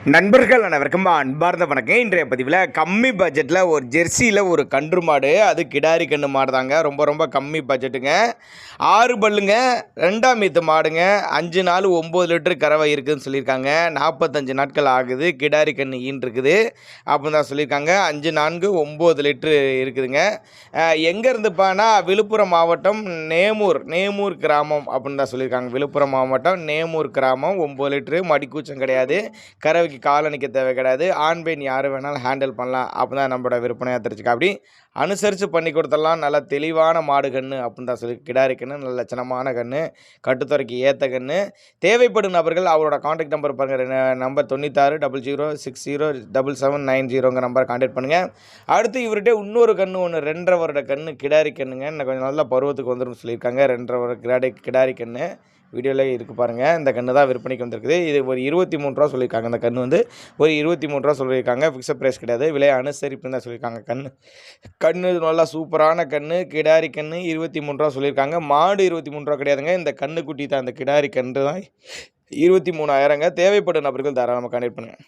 நண்பர்கள் அனைவருக்கும் அன்பார்ந்த வணக்கம். இன்றைய பதிவில் கம்மி பட்ஜெட்டில் ஒரு ஜெர்சியில் ஒரு கன்று மாடு, அது கிடாரி கன்று மாடு தாங்க. ரொம்ப ரொம்ப கம்மி பட்ஜெட்டுங்க. 6 பல்லுங்க, 2ஆம் ஈத்து மாடுங்க. 5 நாள் 9 லிட்டர் கறவை இருக்குதுன்னு சொல்லியிருக்காங்க. 45 நாட்கள் ஆகுது. கிடாரி கன்று ஈன்றுருக்குது அப்படின்னு தான் சொல்லியிருக்காங்க. 5 4 9 லிட்ரு இருக்குதுங்க. எங்கே இருந்துப்பானா விழுப்புரம் மாவட்டம் நேமூர் கிராமம் அப்படின்னு தான் சொல்லியிருக்காங்க. விழுப்புரம் மாவட்டம் நேமூர் கிராமம். 9 லிட்ரு, மடிக்கூச்சம் கிடையாது. கறவைக்கு காலணிக்க தேவை கிடையாது. ஆண் பெண் யார் வேணாலும் ஹேண்டில் பண்ணலாம் அப்படின்னு தான் நம்மளோட விற்பனையாக தெரிஞ்சுக்க. அப்படி அனுசரித்து பண்ணி கொடுத்துடலாம். நல்ல தெளிவான மாடு கன்று அப்படின்னு தான் சொல்லி கிடாரி கன்று, நல்ல லட்சணமான கன்று, கட்டுத்துறைக்கு ஏற்ற கன்று. தேவைப்படும் நபர்கள் அவரோட காண்டாக்ட் நம்பர் பாருங்கள். நம்பர் 96 00 60 7790 நம்பரை காண்டாக்ட் பண்ணுங்கள். அடுத்து இவர்கிட்ட இன்னொரு கன்று ஒன்று 2.5 வருட கன்று கிடாரி கன்றுங்க. இன்னும் கொஞ்சம் நல்ல பருவத்துக்கு வந்துடும் சொல்லியிருக்காங்க. 2.5 வருட கிடாரி கன்று வீடியோவில் இருக்குது பாருங்கள். இந்த கன்று தான் விற்பனைக்கு வந்திருக்குது. இது ஒரு 23 ரூபா சொல்லியிருக்காங்க. இந்த கன்று வந்து ஒரு 23 ரூபா சொல்லியிருக்காங்க. ஃபிக்ஸட் ப்ரைஸ் கிடையாது, விலை அனுசரிப்புன்னு தான் சொல்லியிருக்காங்க. கன்று நல்லா சூப்பரான கன்று, கிடாரி கன்று 23 ரூபா சொல்லியிருக்காங்க. மாடு 23 ரூபா கிடையாதுங்க. இந்த கன்று குட்டி தான், இந்த கிடாரி கன்று தான் 23,000ங்க. தேவைப்படும் நபர்கள் தாராளமாக கான்டெக்ட் பண்ணுங்கள்.